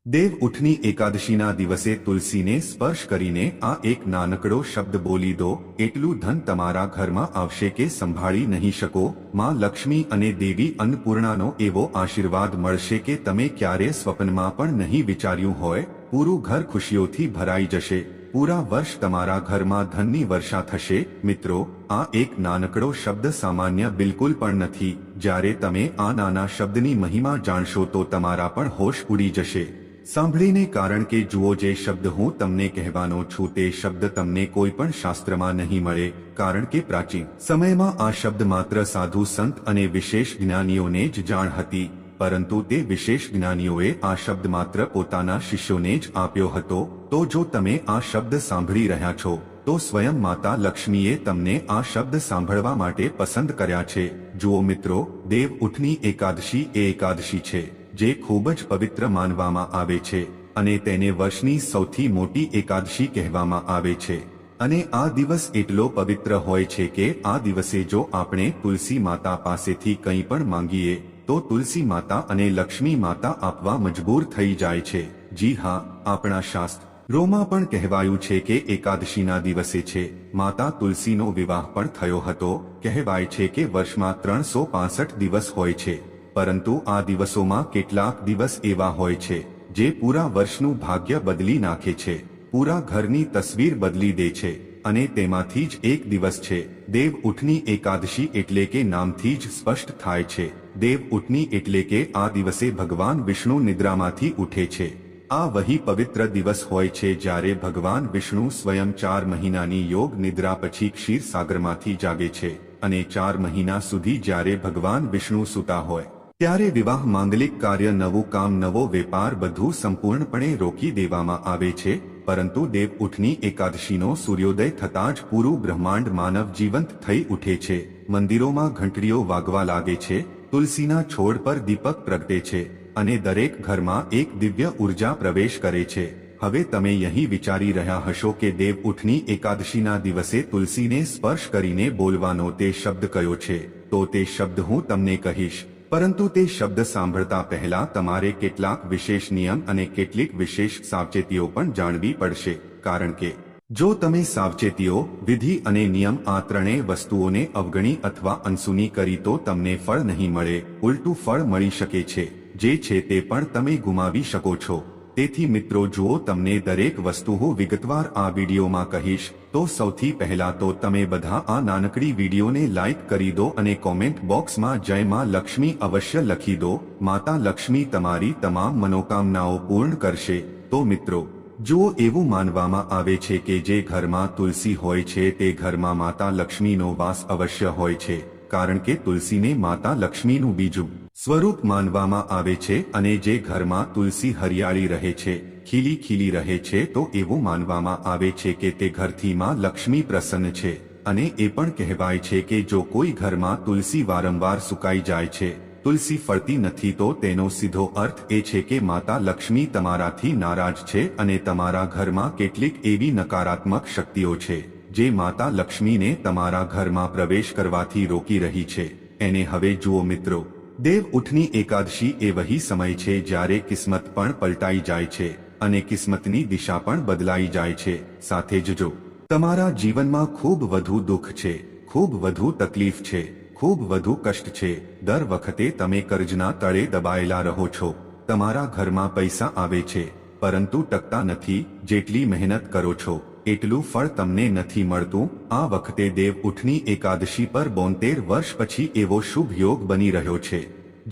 દેવ ઉઠની એકાદશીના દિવસે તુલસીને સ્પર્શ કરીને આ એક નાનકડો શબ્દ બોલી દો, એટલું ધન તમારા ઘરમાં આવશે કે સંભાળી નહીં શકો. માં લક્ષ્મી અને દેવી અન્નપૂર્ણાનો એવો આશીર્વાદ મળશે કે તમે ક્યારે સ્વપ્નમાં પણ નહીં વિચાર્યું હોય. પૂરું ઘર ખુશીઓથી ભરાઈ જશે. પૂરા વર્ષ તમારા ઘરમાં ધનની વર્ષા થશે. મિત્રો, આ એક નાનકડો શબ્દ સામાન્ય બિલકુલ પણ નથી. જ્યારે તમે આ નાના શબ્દની મહિમા જાણશો તો તમારા પણ હોશ ઉડી જશે સાંભળીને. કારણ કે જુઓ, જે શબ્દ હું તમને કહેવાનો છું તે શબ્દ તમને કોઈ પણ શાસ્ત્રમાં નહીં મળે. કારણ કે પ્રાચીન સમયમાં આ શબ્દ માત્ર સાધુ સંત અને વિશેષ જ્ઞાનીઓને જ જાણ હતી. પરંતુ તે વિશેષ જ્ઞાનીઓએ આ શબ્દ માત્ર પોતાના શિષ્યોને જ આપ્યો હતો. તો જો તમે આ શબ્દ સાંભળી રહ્યા છો તો સ્વયં માતા લક્ષ્મીએ તમને આ શબ્દ સાંભળવા માટે પસંદ કર્યા છે. જુઓ મિત્રો, દેવ ઉઠની એકાદશી એ એકાદશી છે જે ખૂબ જ પવિત્ર માનવામાં આવે છે અને તેને વર્ષની સૌથી મોટી એકાદશી કહેવામાં આવે છે. અને આ દિવસ એટલો પવિત્ર હોય છે કે આ દિવસે જો આપણે તુલસી માતા પાસેથી કંઈ પણ માંગીએ તો તુલસી માતા અને લક્ષ્મી માતા આપવા મજબૂર થઈ જાય છે. જી હા, આપણા શાસ્ત્રોમાં પણ કહેવાયું છે કે એકાદશીના દિવસે છે માતા તુલસીનો વિવાહ પણ થયો હતો. કહેવાય છે કે વર્ષમાં 365 દિવસ હોય છે, પરંતુ આ દિવસોમાં કેટલાક દિવસ એવા હોય છે જે પૂરા વર્ષનું ભાગ્ય બદલી નાખે છે, પૂરા ઘરની તસવીર બદલી દે છે. અને તેમાંથી જ એક દિવસ છે દેવ ઉઠની એકાદશી. એટલે કે નામથી જ સ્પષ્ટ થાય છે, દેવ ઉઠની એટલે કે આ દિવસે ભગવાન વિષ્ણુ નિદ્રામાંથી ઉઠે છે. આ વહી પવિત્ર દિવસ હોય છે જ્યારે ભગવાન વિષ્ણુ સ્વયં 4 મહિનાની યોગ નિદ્રા પછી ક્ષીર સાગરમાંથી જાગે છે. અને 4 મહિના સુધી જ્યારે ભગવાન વિષ્ણુ સૂતા હોય ત્યારે વિવાહ, માંગલિક કાર્ય, નવું કામ, નવો વેપાર બધું સંપૂર્ણપણે રોકી દેવામાં આવે છે. પરંતુ દેવ ઉઠની એકાદશીનો સૂર્યોદય થતાં જ પૂરું બ્રહ્માંડ માનવ જીવંત થઈ ઉઠે છે. મંદિરોમાં ઘંટડીઓ વાગવા લાગે છે, તુલસીના છોડ પર દીપક પ્રગટે છે અને દરેક ઘરમાં એક દિવ્ય ઉર્જા પ્રવેશ કરે છે. હવે તમે અહીં વિચારી રહ્યા હશો કે દેવ ઉઠની એકાદશીના દિવસે તુલસીને સ્પર્શ કરીને બોલવાનો તે શબ્દ કયો છે. તો તે શબ્દ હું તમને કહીશ, પરંતુ તે શબ્દ સાંભળતા પહેલા તમારે કેટલાક વિશેષ નિયમ અને કેટલીક વિશેષ સાવચેતીઓ પણ જાણવી પડશે. કારણ કે જો તમે સાવચેતીઓ, વિધિ અને નિયમ આ ત્રણેય વસ્તુઓને અવગણી અથવા અનસુની કરી તો તમને ફળ નહીં મળે. ઉલટું ફળ મળી શકે છે, જે છે તે પણ તમે ગુમાવી શકો છો. તેથી મિત્રો, જુઓ, તમને દરેક વસ્તુ હું વિગતવાર આ વિડીયોમાં કહીશ. તો સૌથી પહેલા તો તમે બધા આ નાનકડી વિડીયોને લાઈક કરી દો અને કોમેન્ટ બોક્સમાં જય માં લક્ષ્મી અવશ્ય લખી દો. માતા લક્ષ્મી તમારી તમામ મનોકામનાઓ પૂર્ણ કરશે. તો મિત્રો, જુઓ, એવું માનવામાં આવે છે કે જે ઘરમાં તુલસી હોય છે તે ઘરમાં માતા લક્ષ્મીનો વાસ અવશ્ય હોય છે. કારણ કે તુલસીને માતા લક્ષ્મીનું બીજું સ્વરૂપ માનવામાં આવે છે અને જે ઘરમાં તુલસી હરિયાળી રહે છે, ખીલી ખીલી રહે છે, તો એવું માનવામાં આવે છે કે તે ઘરથી માં લક્ષ્મી પ્રસન્ન છે. અને એ પણ કહેવાય છે કે જો કોઈ ઘરમાં તુલસી વારંવાર સુકાઈ જાય છે, તુલસી ફળતી નથી, તો તેનો સીધો અર્થ એ છે કે માતા લક્ષ્મી તમારાથી નારાજ છે અને તમારા ઘરમાં કેટલીક એવી નકારાત્મક શક્તિઓ છે જે માતા લક્ષ્મીને તમારા ઘરમાં પ્રવેશ કરવાથી રોકી રહી છે. એને હવે જુઓ મિત્રો, દેવ ઉઠની એકાદશી એ વહી સમય છે જ્યારે કિસ્મત પણ પલટાઈ જાય છે અને કિસ્મતની દિશા પણ બદલાઈ જાય છે. સાથે જ જો તમારા જીવનમાં ખૂબ વધુ દુઃખ છે, ખૂબ વધુ તકલીફ છે, ખૂબ વધુ કષ્ટ છે, દર વખતે તમે કર્જના તળે દબાયેલા રહો છો, તમારા ઘરમાં પૈસા આવે છે પરંતુ ટકતા નથી, જેટલી મહેનત કરો છો એટલું ફળ તમને નથી મળતું, આ વખતે દેવ ઉઠની એકાદશી પર 72 વર્ષ પછી એવો શુભ યોગ બની રહ્યો છે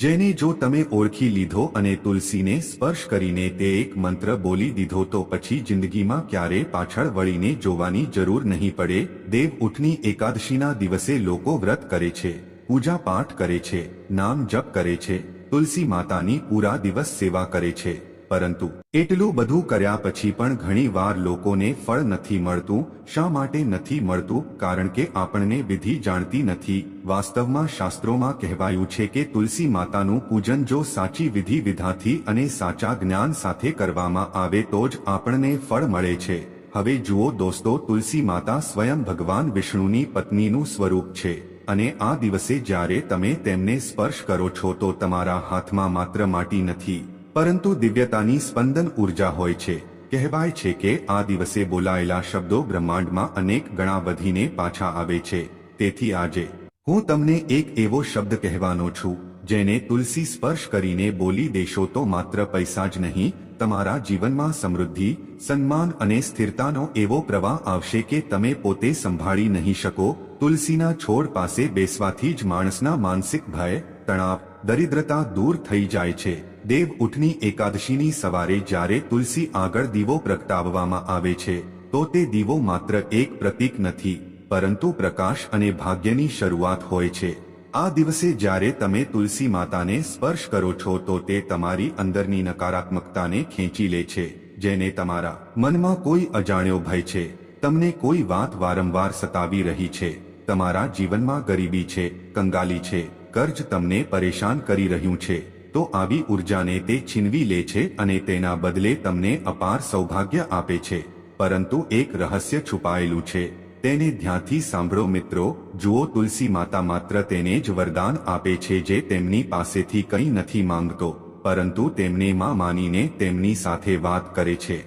જેને જો તમે ઓળખી લીધો અને તુલસીને સ્પર્શ કરીને તે એક મંત્ર બોલી દીધો તો પછી જિંદગીમાં ક્યારે પાછળ વળીને જોવાની જરૂર નહીં પડે. દેવ ઉઠની એકાદશીના દિવસે લોકો વ્રત કરે છે, પૂજા પાઠ કરે છે, નામ જપ કરે છે, તુલસી માતાની પૂરા દિવસ સેવા કરે છે. પરંતુ એટલું બધું કર્યા પછી પણ ઘણી વાર લોકોને ફળ નથી મળતું. શા માટે નથી મળતું? કારણ કે આપણને વિધિ જાણતી નથી. વાસ્તવમાં શાસ્ત્રોમાં કહેવાયું છે કે તુલસી માતાનું પૂજન જો સાચી વિધિ વિધાનથી અને સાચા જ્ઞાન સાથે કરવામાં આવે તો જ આપણને ફળ મળે છે. હવે જુઓ દોસ્તો, તુલસી માતા સ્વયં ભગવાન વિષ્ણુની પત્નીનું સ્વરૂપ છે અને આ દિવસે જ્યારે તમે તેમને સ્પર્શ કરો છો તો તમારા હાથમાં માત્ર માટી નથી પરંતુ દિવ્યતાની સ્પંદન ઉર્જા હોય છે. કહેવાય છે કે આ દિવસે બોલાયેલા શબ્દો બ્રહ્માંડમાં અનેક ગણા વધીને પાછા આવે છે. તેથી આજે હું તમને એક એવો શબ્દ કહેવાનો છું જેને તુલસી સ્પર્શ કરીને બોલી દેશો તો માત્ર પૈસા જ નહીં, તમારા જીવનમાં સમૃદ્ધિ, સન્માન અને સ્થિરતાનો એવો પ્રવાહ આવશે કે તમે પોતે સંભાળી નહીં શકો. તુલસીના છોડ પાસે બેસવાથી જ માણસના માનસિક ભય, તણાવ, દરિદ્રતા દૂર થઈ જાય છે. દેવ ઉઠની એકાદશીની સવારે જ્યારે તુલસી આગળ દીવો પ્રગટાવવામાં આવે છે તો તે દીવો માત્ર એક પ્રતીક નથી, પરંતુ પ્રકાશ અને ભાગ્યની શરૂઆત હોય છે. આ દિવસે જ્યારે તમે તુલસી માતાને સ્પર્શ કરો છો તો તે તમારી અંદરની નકારાત્મકતાને ખેંચી લે છે. જેને તમારા મનમાં કોઈ અજાણ્યો ભય છે, તમને કોઈ વાત વારંવાર સતાવી રહી છે, તમારા જીવનમાં ગરીબી છે, કંગાલી છે, કર્જ તમને પરેશાન કરી રહ્યું છે, તો આવી ઉર્જાને તે છીનવી લે છે અને તેના બદલે તમને અપાર સૌભાગ્ય આપે છે. પરંતુ એક રહસ્ય છુપાયેલું છે, તેને ધ્યાનથી સાંભળો મિત્રો. જુઓ, તુલસી માતા માત્ર તેને જ વરદાન આપે છે જે તેમની પાસેથી કંઈ નથી માંગતો, પરંતુ તેમને માં માનીને તેમની સાથે વાત કરે છે.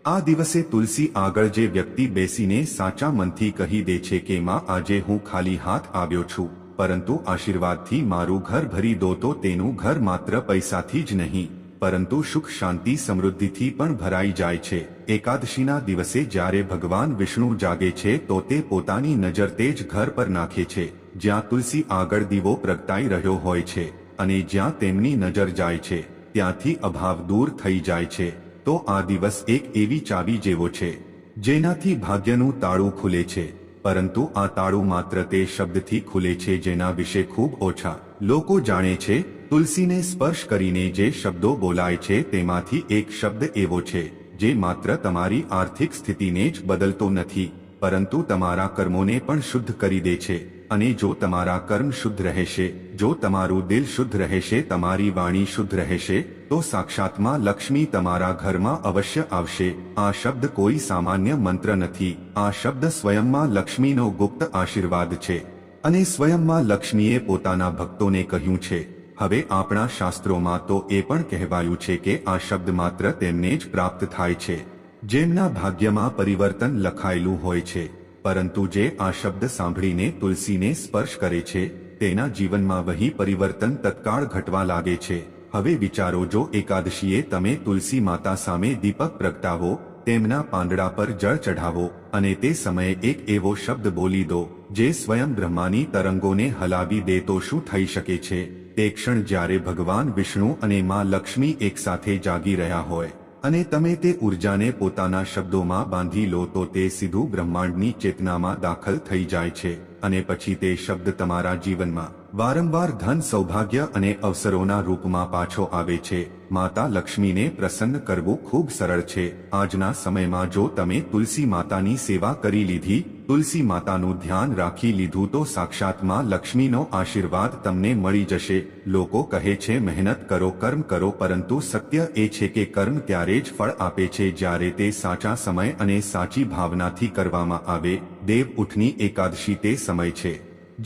આ દિવસે તુલસી આગળ જે વ્યક્તિ બેસીને સાચા મનથી કહી દે છે કે માં, આજે હું ખાલી હાથ આવ્યો છું, પરંતુ આશીર્વાદથી મારું ઘર ભરી દો, તો તેનું ઘર માત્ર પૈસાથી જ નહીં, પરંતુ સુખ, શાંતિ, સમૃદ્ધિથી પણ ભરાઈ જાય છે. એકાદશીના દિવસે જ્યારે ભગવાન વિષ્ણુ જાગે છે તો તે પોતાની નજર તે જ ઘર પર નાખે છે જ્યાં તુલસી આગળ દીવો પ્રગટાઈ રહ્યો હોય છે, અને જ્યાં તેમની નજર જાય છે ત્યાંથી અભાવ દૂર થઈ જાય છે. તો આ દિવસ એક એવી ચાવી જેવો છે જેનાથી ભાગ્યનું તાળું ખુલે છે, પરંતુ આ તાળું માત્ર તે શબ્દથી ખુલે છે જેના વિશે ખૂબ ઓછા લોકો જાણે છે. તુલસીને સ્પર્શ કરીને જે શબ્દો બોલાય છે તેમાંથી એક શબ્દ એવો છે જે માત્ર તમારી આર્થિક સ્થિતિને જ બદલતો નથી, પરંતુ તમારા કર્મોને પણ શુદ્ધ કરી દે છે. અને જો તમારા કર્મ શુદ્ધ રહેશે, જો તમારું દિલ શુદ્ધ રહેશે, તમારી વાણી શુદ્ધ રહેશે, તો સાક્ષાતમાં લક્ષ્મી તમારા ઘરમાં અવશ્ય આવશે. આ શબ્દ કોઈ સામાન્ય મંત્ર નથી, આ શબ્દ સ્વયંમાં લક્ષ્મીનો ગુપ્ત આશીર્વાદ છે. અને સ્વયંમાં લક્ષ્મીએ પોતાના ભક્તોને કહ્યું છે. હવે આપણા શાસ્ત્રોમાં તો એ પણ કહેવાયું છે કે આ શબ્દ માત્ર તેમને જ પ્રાપ્ત થાય છે જેમના ભાગ્યમાં પરિવર્તન લખાયેલું હોય છે. પરંતુ જે આ શબ્દ સાંભળીને તુલસીને સ્પર્શ કરે છે તેના જીવનમાં વહી પરિવર્તન તત્કાળ ઘટવા લાગે છે. હવે વિચારો, જો એકાદશીએ તમે તુલસી માતા સામે દીપક પ્રગટાવો, તેમના પાંદડા પર જળ ચઢાવો અને તે સમયે એક એવો શબ્દ બોલી દો જે સ્વયં બ્રહ્માની તરંગોને હલાવી દે, તો શું થઈ શકે છે? તે ક્ષણ જ્યારે ભગવાન વિષ્ણુ અને માં લક્ષ્મી એકસાથે જાગી રહ્યા હોય અને તમે તે ઉર્જાને પોતાના શબ્દોમાં બાંધી લો તો તે સીધું બ્રહ્માંડની ચેતનામાં દાખલ થઈ જાય છે. અને પછી તે શબ્દ તમારા જીવનમાં વારંવાર ધન, સૌભાગ્ય અને અવસરોના રૂપમાં પાછો આવે છે. માતા લક્ષ્મીને પ્રસન્ન કરવું ખૂબ સરળ છે. આજના સમયમાં જો તમે તુલસી માતાની સેવા કરી લીધી, તુલસી માતાનું ધ્યાન રાખી લીધું, તો સાક્ષાતમાં લક્ષ્મીનો આશીર્વાદ તમને મળી જશે. લોકો કહે છે મહેનત કરો, કર્મ કરો, પરંતુ સત્ય એ છે કે કર્મ ત્યારે જ ફળ આપે છે જ્યારે તે સાચા સમય અને સાચી ભાવનાથી કરવામાં આવે. દેવ ઉઠની એકાદશી તે સમય છે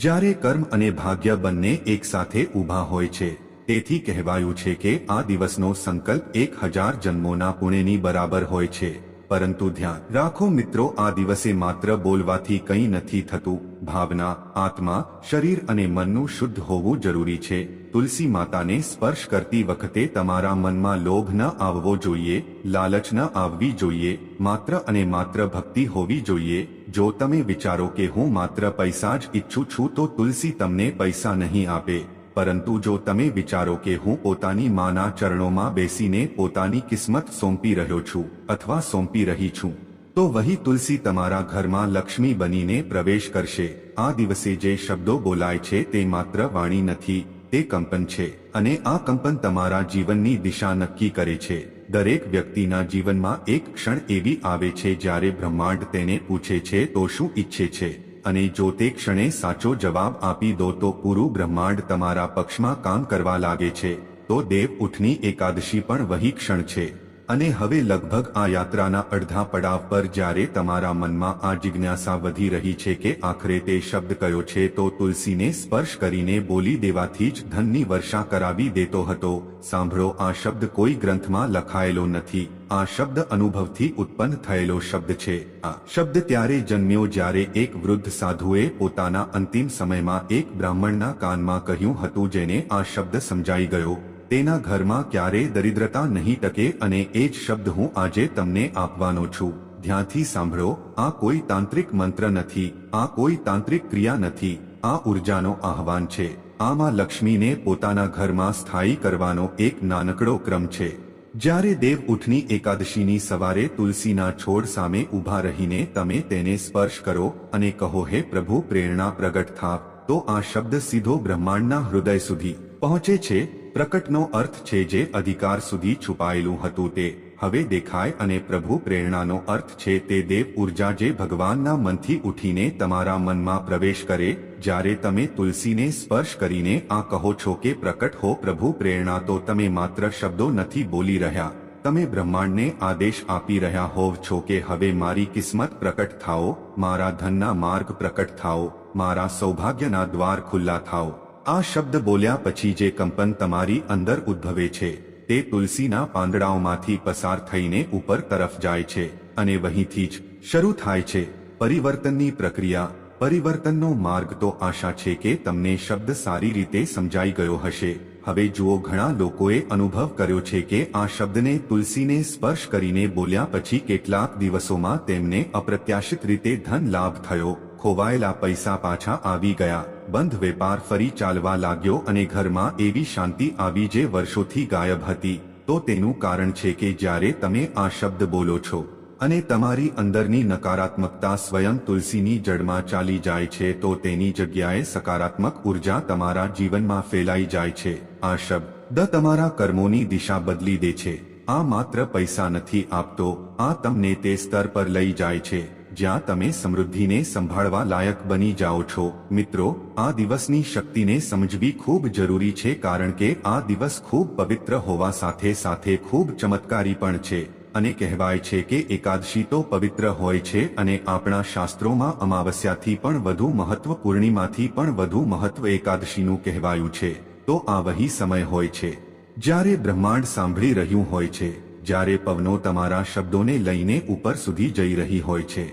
જ્યારે કર્મ અને ભાગ્ય બંને એકસાથે ઊભા હોય છે. તેથી કહેવાયું છે કે આ દિવસનો સંકલ્પ 1000 જન્મોના પુણ્યની બરાબર હોય છે. પરંતુ ધ્યાન રાખો મિત્રો, આ દિવસે માત્ર બોલવાથી કંઈ નથી થતું. ભાવના, આત્મા, શરીર અને મનનું શુદ્ધ હોવું જરૂરી છે. તુલસી માતાને સ્પર્શ કરતી વખતે તમારા મનમાં લોભ ન આવવો જોઈએ, લાલચ ન આવવી જોઈએ, માત્ર અને માત્ર ભક્તિ હોવી જોઈએ. જો તમે વિચારો કે હું માત્ર પૈસા જ ઈચ્છું છું તો તુલસી તમને પૈસા નહીં આપે, પરંતુ જો તમે વિચારો કે હું પોતાની માના ચરણોમાં બેસીને પોતાની કિસ્મત સોંપી રહ્યો છું અથવા સોંપી રહી છું, તો વહી તુલસી તમારા ઘરમાં લક્ષ્મી બનીને પ્રવેશ કરશે. આ દિવસે જે શબ્દો બોલાય છે તે માત્ર વાણી નથી, તે કંપન છે. અને આ કંપન તમારા જીવનની દિશા નક્કી કરે છે. દરેક વ્યક્તિના જીવનમાં એક ક્ષણ એવી આવે છે જ્યારે બ્રહ્માંડ તેને પૂછે છે તો શું ઈચ્છે છે, અને જો તે ક્ષણે સાચો જવાબ આપી દો તો પૂરું બ્રહ્માંડ તમારા પક્ષમાં કામ કરવા લાગે છે. તો દેવ ઉઠની એકાદશી પણ વહી ક્ષણ છે અને હવે લગભગ આ યાત્રાના અડધા પડાવ પર જ્યારે તમારા મનમાં આ જિજ્ઞાસા વધી રહી છે કે આખરે તે શબ્દ કયો છે, તો તુલસીને સ્પર્શ કરીને બોલી દેવાથી જ ધનની વર્ષા કરાવી દેતો હતો. સાંભળો, આ શબ્દ કોઈ ગ્રંથમાં લખાયેલો નથી. આ શબ્દ અનુભવથી ઉત્પન્ન થયેલો શબ્દ છે. આ શબ્દ ત્યારે જન્મ્યો જ્યારે એક વૃદ્ધ સાધુએ પોતાના અંતિમ સમયમાં એક બ્રાહ્મણના કાનમાં કહ્યું હતું, જેને આ શબ્દ સમજાઈ ગયો. તેના ઘરમાં ક્યારેય દરિદ્રતા નહીં ટકે અને એ જ શબ્દ હું આજે તમને આપવાનો છું. ધ્યાનથી સાંભળો, આ કોઈ તાંત્રિક મંત્ર નથી, આ કોઈ તાંત્રિક ક્રિયા નથી, આ ઉર્જાનો આહવાન છે. આમાં લક્ષ્મીને પોતાના ઘરમાં સ્થાયી કરવાનો એક નાનકડો ક્રમ છે. જ્યારે દેવ ઉઠની એકાદશીની સવારે તુલસીના છોડ સામે ઊભા રહીને તમે તેને સ્પર્શ કરો અને કહો, હે પ્રભુ, પ્રેરણા પ્રગટ થાવ, તો આ શબ્દ સીધો બ્રહ્માંડના હૃદય સુધી પહોંચે છે. પ્રકટનો અર્થ છે જે અધિકાર સુધી છુપાયેલું હતું તે હવે દેખાય, અને પ્રભુ પ્રેરણાનો અર્થ છે તે દેવ ઉર્જા જે ભગવાનના મનથી ઉઠીને તમારા મનમાં પ્રવેશ કરે. જ્યારે તમે તુલસીને સ્પર્શ કરીને આ કહો છો કે પ્રકટ હો પ્રભુ પ્રેરણા, તો તમે માત્ર શબ્દો નથી બોલી રહ્યા, તમે બ્રહ્માંડને આદેશ આપી રહ્યા હોવ છો કે હવે મારી કિસ્મત પ્રકટ થાઓ, મારા ધનના માર્ગ પ્રકટ થાઓ, મારા સૌભાગ્યના દ્વાર ખુલ્લા થાઓ. આ શબ્દ બોલ્યા પછી જે કંપન તમારી અંદર ઉદ્ભવે છે તે તુલસીના પાંદડાઓમાંથી પસાર થઈને ઉપર તરફ જાય છે અને વહીંથી જ શરૂ થાય છે પરિવર્તનની પ્રક્રિયા, પરિવર્તનનો માર્ગ. તો આશા છે કે તમને શબ્દ સારી રીતે સમજાઈ ગયો હશે. હવે જુઓ, ઘણા લોકોએ અનુભવ કર્યો છે કે આ શબ્દને તુલસીને સ્પર્શ કરીને બોલ્યા પછી કેટલાક દિવસોમાં તેમને અપ્રત્યાશિત રીતે ધન લાભ થયો, ખોવાયેલા પૈસા પાછા આવી ગયા, બંધ વેપાર ફરી ચાલવા લાગ્યો અને ઘરમાં એવી શાંતિ આવી જે વર્ષોથી ગાયબ હતી. તો તેનું કારણ છે કે જ્યારે તમે આ શબ્દ બોલો છો અને તમારી અંદરની નકારાત્મકતા સ્વયં તુલસીની જડમાં ચાલી જાય છે, તો તેની જગ્યાએ સકારાત્મક ઉર્જા તમારા જીવનમાં ફેલાઈ જાય છે. આ શબ્દ તમારા કર્મોની દિશા બદલી દે છે. આ માત્ર પૈસા નથી આપતો, આ તમને તે સ્તર પર લઈ જાય છે જ્યાં તમે સમૃદ્ધિને સંભાળવા લાયક બની જાઓ છો. મિત્રો, આ દિવસની શક્તિને સમજવી ખૂબ જરૂરી છે, કારણ કે આ દિવસ ખૂબ પવિત્ર હોવા સાથે સાથે ખૂબ ચમત્કારી પણ છે. અને કહેવાય છે કે એકાદશી તો પવિત્ર હોય છે અને આપણા શાસ્ત્રોમાં અમાવસ્યાથી પણ વધુ મહત્વ, પૂર્ણિમાથી પણ વધુ મહત્વ એકાદશીનું કહેવાયું છે. તો આ વહી સમય હોય છે જ્યારે બ્રહ્માંડ સાંભળી રહ્યું હોય છે, જ્યારે પવનો તમારા શબ્દોને લઈને ઉપર સુધી જઈ રહી હોય છે.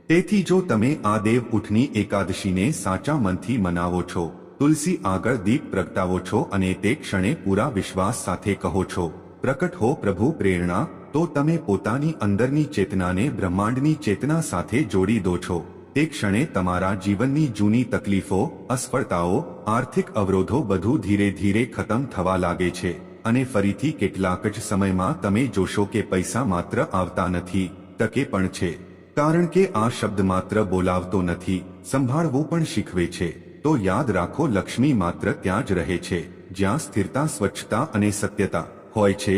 તેથી જો તમે આ દેવ ઉઠની એકાદશીને સાચા મનથી મનાવો છો, તુલસી આગળ દીપ પ્રગટાવો છો અને તે ક્ષણે પૂરા વિશ્વાસ સાથે કહો છો, પ્રકટ હો પ્રભુ પ્રેરણા, તો તમે પોતાની અંદરની ચેતનાને બ્રહ્માંડની ચેતના સાથે જોડી દો છો. તે ક્ષણે તમારા જીવનની જૂની તકલીફો, અસફળતાઓ, આર્થિક અવરોધો બધું ધીરે ધીરે ખતમ થવા લાગે છે અને ફરીથી કેટલાક જ સમયમાં તમે જોશો કે પૈસા માત્ર આવતા નથી, ટકે પણ છે. કારણ કે આ શબ્દ માત્ર બોલાવતો નથી, સંભાળવું પણ શીખવે છે. તો યાદ રાખો, લક્ષ્મી માત્ર ત્યાં જ રહે છે જ્યાં સ્થિરતા, સ્વચ્છતા અને સત્યતા હોય છે.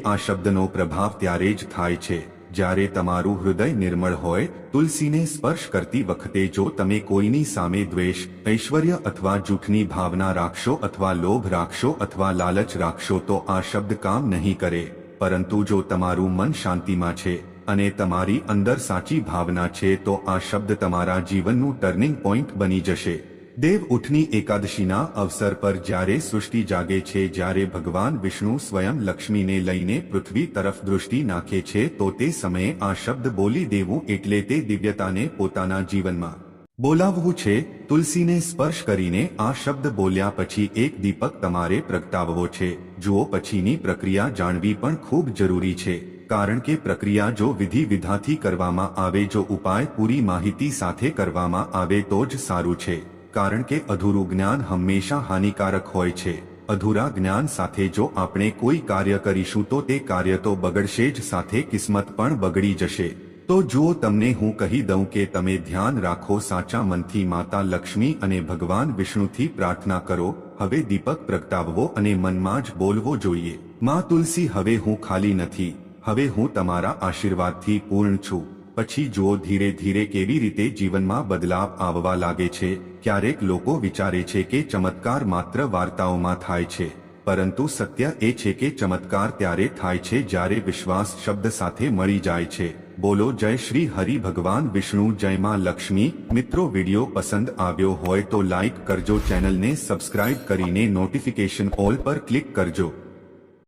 આ શબ્દનો પ્રભાવ ત્યારે જ થાય છે જ્યારે તમારું હૃદય નિર્મળ હોય. તુલસીને સ્પર્શ કરતી વખતે જો તમે કોઈની સામે દ્વેષ, ઐશ્વર્ય અથવા જૂઠની ભાવના રાખશો અથવા લોભ રાખશો અથવા લાલચ રાખશો, તો આ શબ્દ કામ નહીં કરે. પરંતુ જો તમારું મન શાંતિમાં છે અને તમારી અંદર સાચી ભાવના છે, તો આ શબ્દ તમારા જીવનનું ટર્નિંગ પોઈન્ટ બની જશે. દેવ ઉઠની એકાદશીના અવસર પર જ્યારે સૃષ્ટિ જાગે છે, જ્યારે ભગવાન વિષ્ણુ સ્વયં લક્ષ્મીને લઈને પૃથ્વી તરફ દૃષ્ટિ નાખે છે, તો તે સમયે આ શબ્દ બોલી દેવું એટલે તે દિવ્યતાને પોતાના જીવનમાં બોલાવવું છે. તુલસીને સ્પર્શ કરીને આ શબ્દ બોલ્યા પછી એક દીપક તમારે પ્રગટાવવો છે. જુઓ, પછીની પ્રક્રિયા જાણવી પણ ખૂબ જરૂરી છે, કારણ કે પ્રક્રિયા જો વિધિ વિધાથી કરવામાં આવે, જો ઉપાય પૂરી માહિતી સાથે કરવામાં આવે તો જ સારું છે. કારણ કે અધૂરું જ્ઞાન હંમેશા હાનિકારક હોય છે. અધૂરા જ્ઞાન સાથે જો આપણે કોઈ કાર્ય કરીશું તો તે કાર્ય તો બગડશે જ, સાથે કિસ્મત પણ બગડી જશે. તો જુઓ, તમને હું કહી દઉં કે તમે ધ્યાન રાખો, સાચા મનથી માતા લક્ષ્મી અને ભગવાન વિષ્ણુથી પ્રાર્થના કરો. હવે દીપક પ્રગટાવવો અને મનમાં જ બોલવો જોઈએ, માં તુલસી, હવે હું ખાલી નથી, હવે હું તમારા આશીર્વાદથી પૂર્ણ છું. પછી જુઓ ધીરે ધીરે કેવી રીતે જીવનમાં બદલાવ આવવા લાગે છે. ક્યારેક લોકો વિચારે છે કે ચમત્કાર માત્ર વાર્તાઓમાં થાય છે, પરંતુ સત્ય એ છે કે ચમત્કાર ત્યારે થાય છે જ્યારે વિશ્વાસ શબ્દ સાથે મળી જાય છે। બોલો જય શ્રી હરિ ભગવાન વિષ્ણુ, જય માં લક્ષ્મી। મિત્રો, વિડિયો પસંદ આવ્યો હોય તો લાઈક કરજો, ચેનલને સબસ્ક્રાઇબ કરીને નોટિફિકેશન ઓલ પર ક્લિક કરજો।